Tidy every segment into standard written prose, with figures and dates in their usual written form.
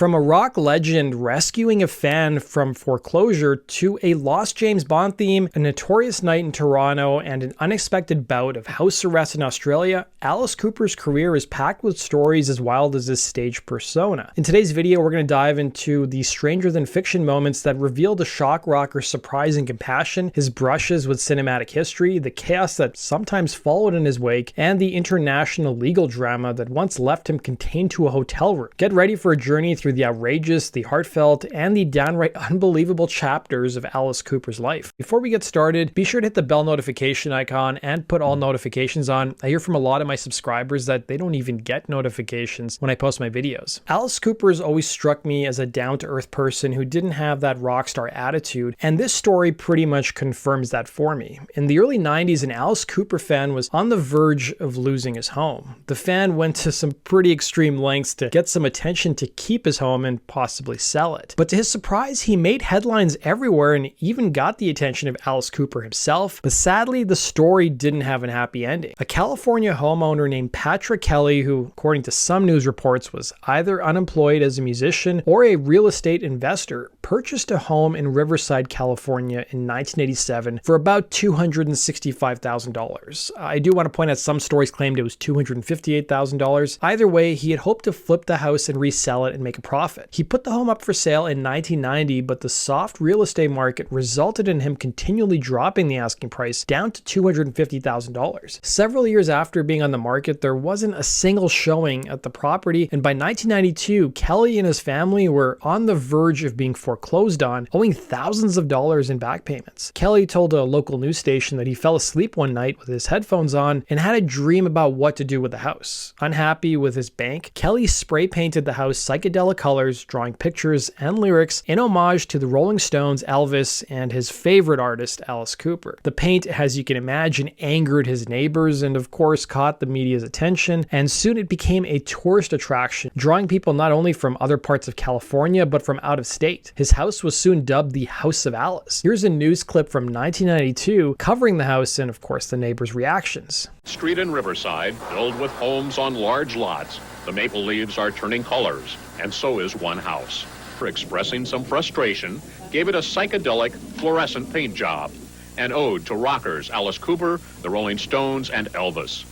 From a rock legend rescuing a fan from foreclosure to a lost James Bond theme, a notorious night in Toronto, and an unexpected bout of house arrest in Australia, Alice Cooper's career is packed with stories as wild as his stage persona. In today's video, we're going to dive into the stranger-than-fiction moments that reveal the shock rocker's surprise and compassion, his brushes with cinematic history, the chaos that sometimes followed in his wake, and the international legal drama that once left him contained to a hotel room. Get ready for a journey through the outrageous, the heartfelt, and the downright unbelievable chapters of Alice Cooper's life. Before we get started, be sure to hit the bell notification icon and put all notifications on. I hear from a lot of my subscribers that they don't even get notifications when I post my videos. Alice Cooper has always struck me as a down-to-earth person who didn't have that rock star attitude, and this story pretty much confirms that for me. In the early 90s, an Alice Cooper fan was on the verge of losing his home. The fan went to some pretty extreme lengths to get some attention to keep his home and possibly sell it. But to his surprise, he made headlines everywhere and even got the attention of Alice Cooper himself. But sadly, the story didn't have a happy ending. A California homeowner named Patrick Kelly, who according to some news reports was either unemployed as a musician or a real estate investor, purchased a home in Riverside, California in 1987 for about $265,000. I do want to point out some stories claimed it was $258,000. Either way, he had hoped to flip the house and resell it and make a profit. He put the home up for sale in 1990, but the soft real estate market resulted in him continually dropping the asking price down to $250,000. Several years after being on the market, there wasn't a single showing at the property, and by 1992, Kelly and his family were on the verge of being foreclosed on, owing thousands of dollars in back payments. Kelly told a local news station that he fell asleep one night with his headphones on and had a dream about what to do with the house. Unhappy with his bank, Kelly spray painted the house psychedelic colors, drawing pictures and lyrics in homage to the Rolling Stones, Elvis, and his favorite artist, Alice Cooper. The paint, as you can imagine, angered his neighbors and of course caught the media's attention, and soon it became a tourist attraction, drawing people not only from other parts of California but from out of state. His house was soon dubbed the House of Alice. Here's a news clip from 1992 covering the house and of course the neighbors' reactions. Street in Riverside, filled with homes on large lots. The maple leaves are turning colors, and so is one house. For expressing some frustration, gave it a psychedelic fluorescent paint job. An ode to rockers Alice Cooper, the Rolling Stones, and Elvis.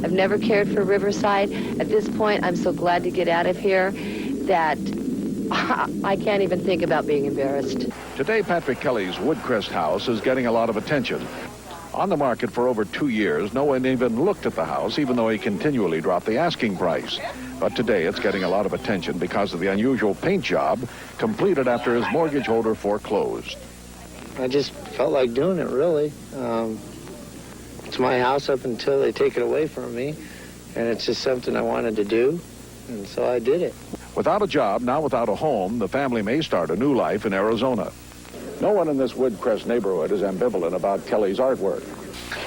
I've never cared for Riverside. At this point, I'm so glad to get out of here that I can't even think about being embarrassed. Today, Patrick Kelly's Woodcrest house is getting a lot of attention. On the market for over 2 years, no one even looked at the house, even though he continually dropped the asking price. But today, it's getting a lot of attention because of the unusual paint job completed after his mortgage holder foreclosed. I just felt like doing it, really. It's my house up until they take it away from me, and it's just something I wanted to do, and so I did it. Without a job, now without a home, the family may start a new life in Arizona. No one in this Woodcrest neighborhood is ambivalent about Kelly's artwork.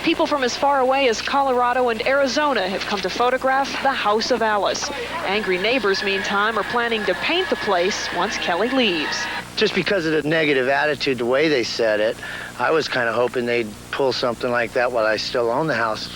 People from as far away as Colorado and Arizona have come to photograph the House of Alice. Angry neighbors, meantime, are planning to paint the place once Kelly leaves. Just because of the negative attitude, the way they said it, I was kind of hoping they'd pull something like that while I still own the house.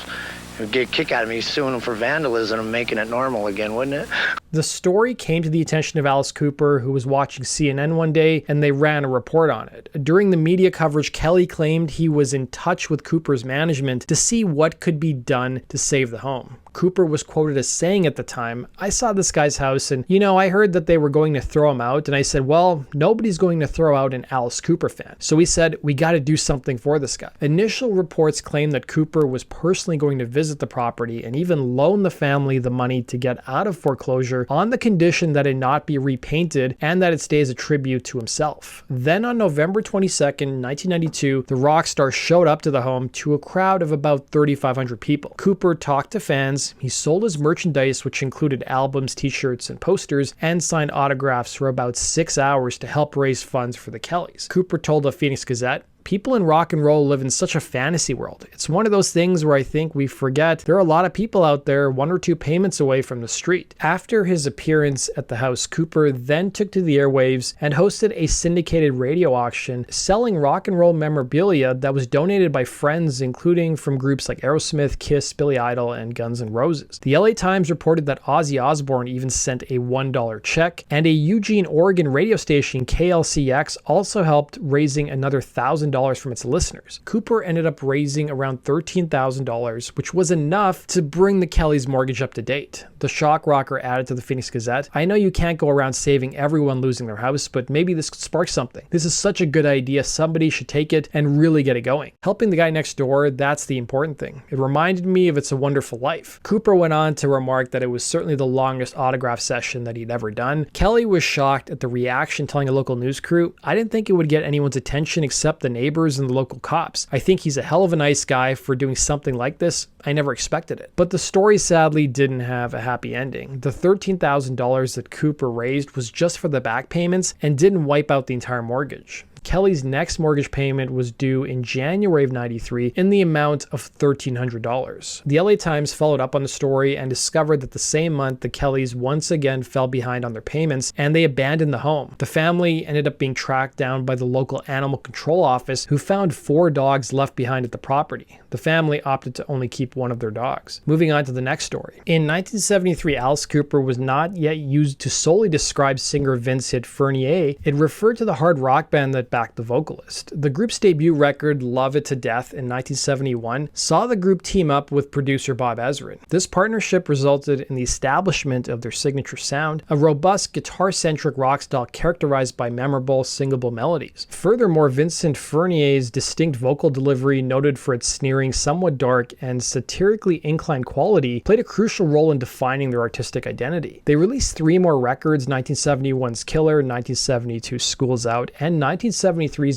It'd get a kick out of me suing them for vandalism and making it normal again, wouldn't it? The story came to the attention of Alice Cooper, who was watching CNN one day, and they ran a report on it. During the media coverage, Kelly claimed he was in touch with Cooper's management to see what could be done to save the home. Cooper was quoted as saying at the time, "I saw this guy's house and, I heard that they were going to throw him out, and I said, well, nobody's going to throw out an Alice Cooper fan. So we said, we got to do something for this guy." Initial reports claim that Cooper was personally going to visit the property and even loan the family the money to get out of foreclosure on the condition that it not be repainted and that it stay as a tribute to himself. Then on November 22nd, 1992, the rock star showed up to the home to a crowd of about 3,500 people. Cooper talked to fans. He sold his merchandise, which included albums, t-shirts, and posters, and signed autographs for about 6 hours to help raise funds for the Kellys. Cooper told the Phoenix Gazette, People in rock and roll live in such a fantasy world. It's one of those things where I think we forget there are a lot of people out there 1 or 2 payments away from the street. After his appearance at the house, Cooper then took to the airwaves and hosted a syndicated radio auction selling rock and roll memorabilia that was donated by friends, including from groups like Aerosmith, Kiss, Billy Idol, and Guns N' Roses. The LA Times reported that Ozzy Osbourne even sent a $1 check, and a Eugene, Oregon radio station, KLCX, also helped, raising another $1,000 from its listeners. Cooper ended up raising around $13,000, which was enough to bring the Kellys' mortgage up to date. The shock rocker added to the Phoenix Gazette, "I know you can't go around saving everyone losing their house, but maybe this could spark something. This is such a good idea, somebody should take it and really get it going." Helping the guy next door, that's the important thing. It reminded me of It's a Wonderful Life. Cooper went on to remark that it was certainly the longest autograph session that he'd ever done. Kelly was shocked at the reaction, telling a local news crew, "I didn't think it would get anyone's attention except the neighbors and the local cops. I think he's a hell of a nice guy for doing something like this. I never expected it." But the story sadly didn't have a happy ending. The $13,000 that Cooper raised was just for the back payments and didn't wipe out the entire mortgage. Kelly's next mortgage payment was due in January of '93 in the amount of $1,300. The LA Times followed up on the story and discovered that the same month the Kellys once again fell behind on their payments and they abandoned the home. The family ended up being tracked down by the local animal control office, who found 4 dogs left behind at the property. The family opted to only keep one of their dogs. Moving on to the next story. In 1973, Alice Cooper was not yet used to solely describe singer Vincent Furnier. It referred to the hard rock band that backed the vocalist. The group's debut record, Love It to Death, in 1971, saw the group team up with producer Bob Ezrin. This partnership resulted in the establishment of their signature sound, a robust guitar-centric rock style characterized by memorable, singable melodies. Furthermore, Vincent Furnier's distinct vocal delivery, noted for its sneering, somewhat dark, and satirically inclined quality, played a crucial role in defining their artistic identity. They released 3 more records: 1971's Killer, 1972's School's Out, and 1973's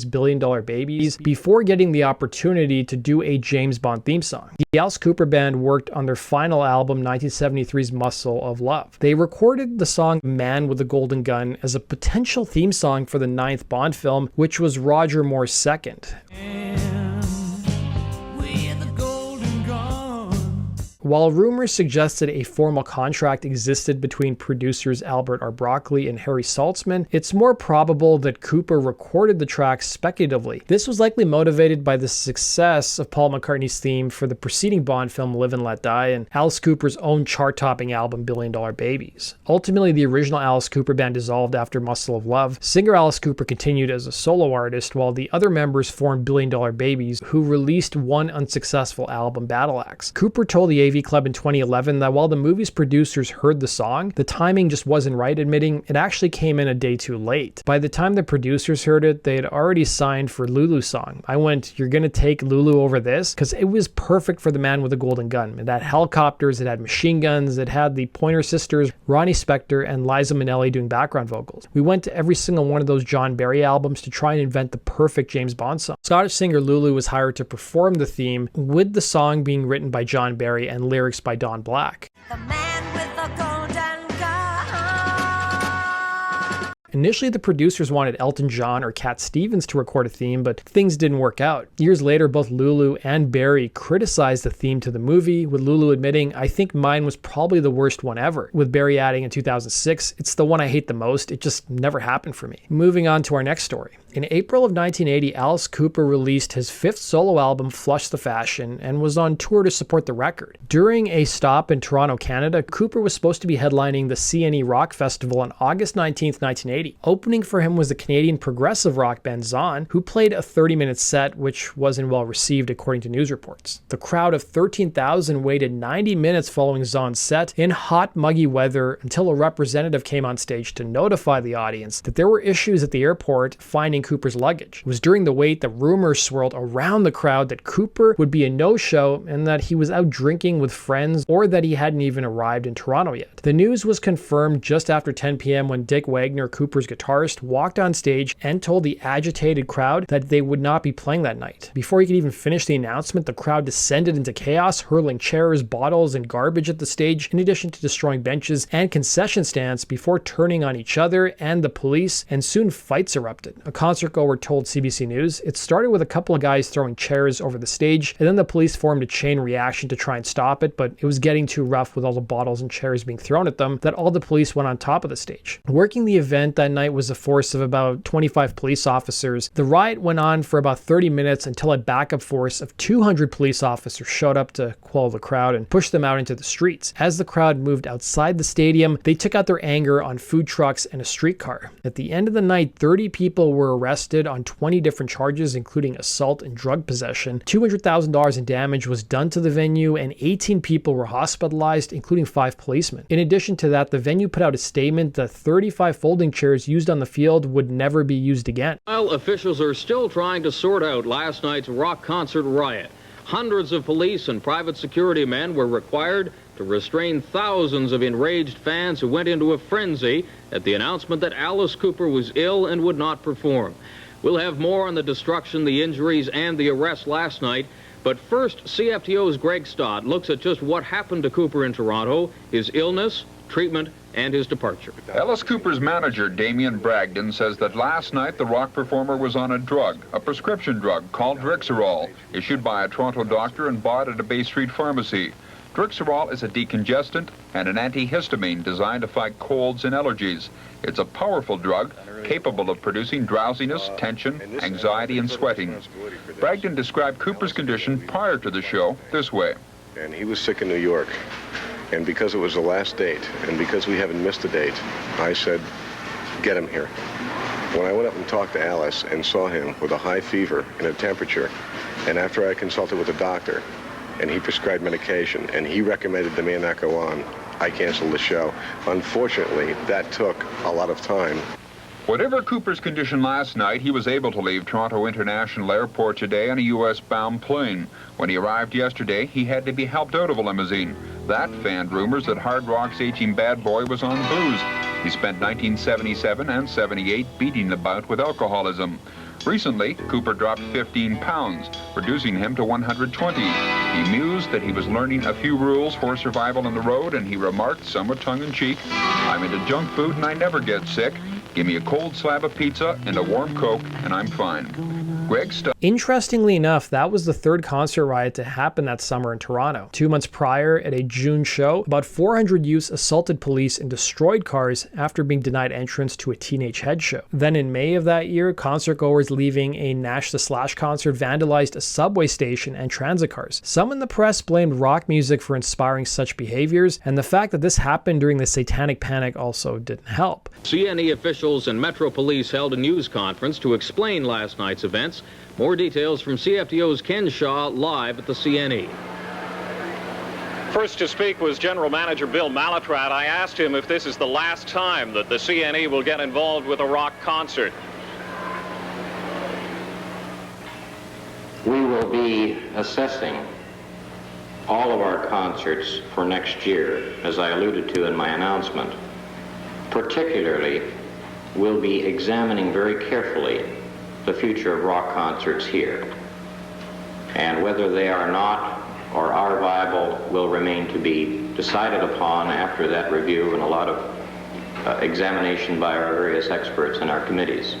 $1 Billion Babies, before getting the opportunity to do a James Bond theme song. The Alice Cooper Band worked on their final album, 1973's Muscle of Love. They recorded the song Man with a Golden Gun as a potential theme song for the 9th Bond film, which was Roger Moore's second. While rumors suggested a formal contract existed between producers Albert R. Broccoli and Harry Saltzman, it's more probable that Cooper recorded the track speculatively. This was likely motivated by the success of Paul McCartney's theme for the preceding Bond film Live and Let Die and Alice Cooper's own chart-topping album $1 Billion Babies. Ultimately, the original Alice Cooper Band dissolved after Muscle of Love. Singer Alice Cooper continued as a solo artist, while the other members formed $1 Billion Babies, who released one unsuccessful album, Battle Axe. Cooper told the AV Club in 2011 that while the movie's producers heard the song, the timing just wasn't right, admitting it actually came in a day too late. By the time the producers heard it, they had already signed for Lulu's song. I went, "You're gonna take Lulu over this?" Because it was perfect for the Man with a Golden Gun. It had helicopters, it had machine guns, it had the Pointer Sisters, Ronnie Spector, and Liza Minnelli doing background vocals. We went to every single one of those John Barry albums to try and invent the perfect James Bond song. Scottish singer Lulu was hired to perform the theme, with the song being written by John Barry and lyrics by Don Black. The man with the golden gun. Initially, the producers wanted Elton John or Cat Stevens to record a theme, but things didn't work out. Years later, both Lulu and Barry criticized the theme to the movie, with Lulu admitting, "I think mine was probably the worst one ever," with Barry adding in 2006, "It's the one I hate the most. It just never happened for me." Moving on to our next story. In April of 1980, Alice Cooper released his 5th solo album, Flush the Fashion, and was on tour to support the record. During a stop in Toronto, Canada, Cooper was supposed to be headlining the CNE Rock Festival on August 19th, 1980. Opening for him was the Canadian progressive rock band Zon, who played a 30-minute set, which wasn't well received according to news reports. The crowd of 13,000 waited 90 minutes following Zon's set in hot, muggy weather until a representative came on stage to notify the audience that there were issues at the airport finding Cooper's luggage. It was during the wait that rumors swirled around the crowd that Cooper would be a no-show and that he was out drinking with friends, or that he hadn't even arrived in Toronto yet. The news was confirmed just after 10 p.m. when Dick Wagner, Cooper's Cooper's guitarist, walked on stage and told the agitated crowd that they would not be playing that night. Before he could even finish the announcement, the crowd descended into chaos, hurling chairs, bottles, and garbage at the stage, in addition to destroying benches and concession stands before turning on each other and the police, and soon fights erupted. A concert goer told CBC News, "It started with a couple of guys throwing chairs over the stage, and then the police formed a chain reaction to try and stop it, but it was getting too rough with all the bottles and chairs being thrown at them that all the police went on top of the stage." Working the event that night was a force of about 25 police officers. The riot went on for about 30 minutes until a backup force of 200 police officers showed up to quell the crowd and push them out into the streets. As the crowd moved outside the stadium, they took out their anger on food trucks and a streetcar. At the end of the night, 30 people were arrested on 20 different charges, including assault and drug possession. $200,000 in damage was done to the venue, and 18 people were hospitalized, including 5 policemen. In addition to that, the venue put out a statement that 35 folding chairs used on the field would never be used again. While officials are still trying to sort out last night's rock concert riot, hundreds of police and private security men were required to restrain thousands of enraged fans who went into a frenzy at the announcement that Alice Cooper was ill and would not perform. We'll have more on the destruction, the injuries, and the arrest last night. But first, CFTO's Greg Stott looks at just what happened to Cooper in Toronto, his illness, treatment, and his departure. Alice Cooper's manager, Damien Bragdon, says that last night the rock performer was on a drug, a prescription drug called Drixerol, issued by a Toronto doctor and bought at a Bay Street pharmacy. Drixerol is a decongestant and an antihistamine designed to fight colds and allergies. It's a powerful drug capable of producing drowsiness, tension, anxiety, and sweating. Bragdon described Cooper's condition prior to the show this way. And he was sick in New York. And because it was the last date, and because we haven't missed a date, I said, get him here. When I went up and talked to Alice and saw him with a high fever and a temperature, and after I consulted with the doctor, and he prescribed medication, and he recommended the man not go on, I canceled the show. Unfortunately, that took a lot of time. Whatever Cooper's condition last night, he was able to leave Toronto International Airport today on a U.S.-bound plane. When he arrived yesterday, he had to be helped out of a limousine. That fanned rumors that hard rock's aging bad boy was on booze. He spent 1977 and 78 beating the bout with alcoholism. Recently, Cooper dropped 15 pounds, reducing him to 120. He mused that he was learning a few rules for survival on the road, and he remarked, somewhat tongue-in-cheek, "I'm into junk food and I never get sick. Give me a cold slab of pizza and a warm Coke, and I'm fine." Greg Stott. Interestingly enough, that was the third concert riot to happen that summer in Toronto. 2 months prior, at a June show, about 400 youths assaulted police and destroyed cars after being denied entrance to a Teenage Head show. Then in May of that year, concert goers leaving a Nash the Slash concert vandalized a subway station and transit cars. Some in the press blamed rock music for inspiring such behaviors, and the fact that this happened during the Satanic Panic also didn't help. CNE officials and Metro Police held a news conference to explain last night's events. More details from CFTO's Ken Shaw live at the CNE. First to speak was General Manager Bill Malatrat. I asked him if this is the last time that the CNE will get involved with a rock concert. We will be assessing all of our concerts for next year, as I alluded to in my announcement. Particularly, we'll be examining very carefully the future of rock concerts here. And whether they are not or are viable will remain to be decided upon after that review and a lot of examination by our various experts in our committees.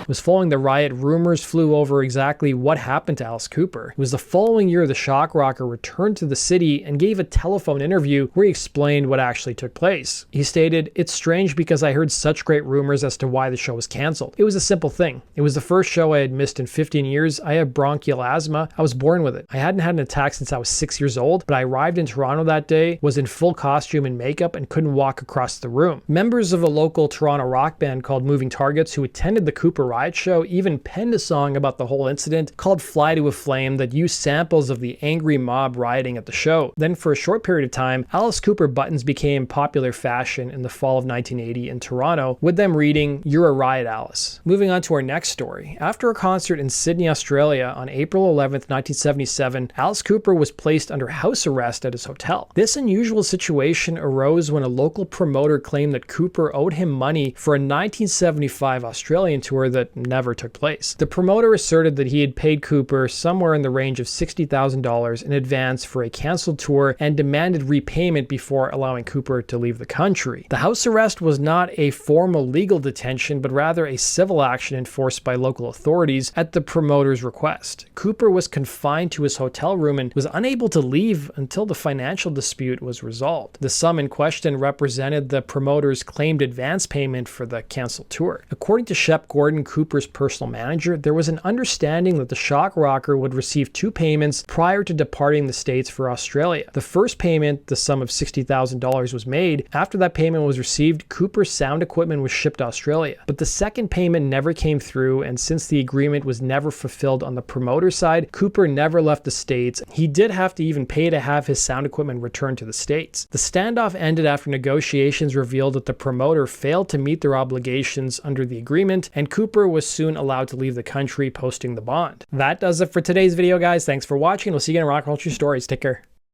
Was following the riot, rumors flew over exactly what happened to Alice Cooper. It was the following year the shock rocker returned to the city and gave a telephone interview where he explained what actually took place. He stated, "It's strange because I heard such great rumors as to why the show was canceled. It was a simple thing. It was the first show I had missed in 15 years. I have bronchial asthma. I was born with it. I hadn't had an attack since I was 6 years old, but I arrived in Toronto that day, was in full costume and makeup, and couldn't walk across the room." Members of a local Toronto rock band called Moving Targets who attended the Cooper Riot show even penned a song about the whole incident called Fly to a Flame that used samples of the angry mob rioting at the show. Then for a short period of time, Alice Cooper buttons became popular fashion in the fall of 1980 in Toronto, with them reading, "You're a riot, Alice." Moving on to our next story. After a concert in Sydney, Australia on April 11th, 1977, Alice Cooper was placed under house arrest at his hotel. This unusual situation arose when a local promoter claimed that Cooper owed him money for a 1975 Australian tour that never took place. The promoter asserted that he had paid Cooper somewhere in the range of $60,000 in advance for a cancelled tour and demanded repayment before allowing Cooper to leave the country. The house arrest was not a formal legal detention, but rather a civil action enforced by local authorities at the promoter's request. Cooper was confined to his hotel room and was unable to leave until the financial dispute was resolved. The sum in question represented the promoter's claimed advance payment for the cancelled tour. According to Shep Gordon, Cooper's personal manager, there was an understanding that the shock rocker would receive two payments prior to departing the States for Australia. The first payment, the sum of $60,000, was made. After that payment was received, Cooper's sound equipment was shipped to Australia. But the second payment never came through, and since the agreement was never fulfilled on the promoter's side, Cooper never left the States. He did have to even pay to have his sound equipment returned to the States. The standoff ended after negotiations revealed that the promoter failed to meet their obligations under the agreement, and Cooper was soon allowed to leave the country, posting the bond. That does it for today's video, guys. Thanks for watching. We'll see you again in Rock Culture Stories. Take care.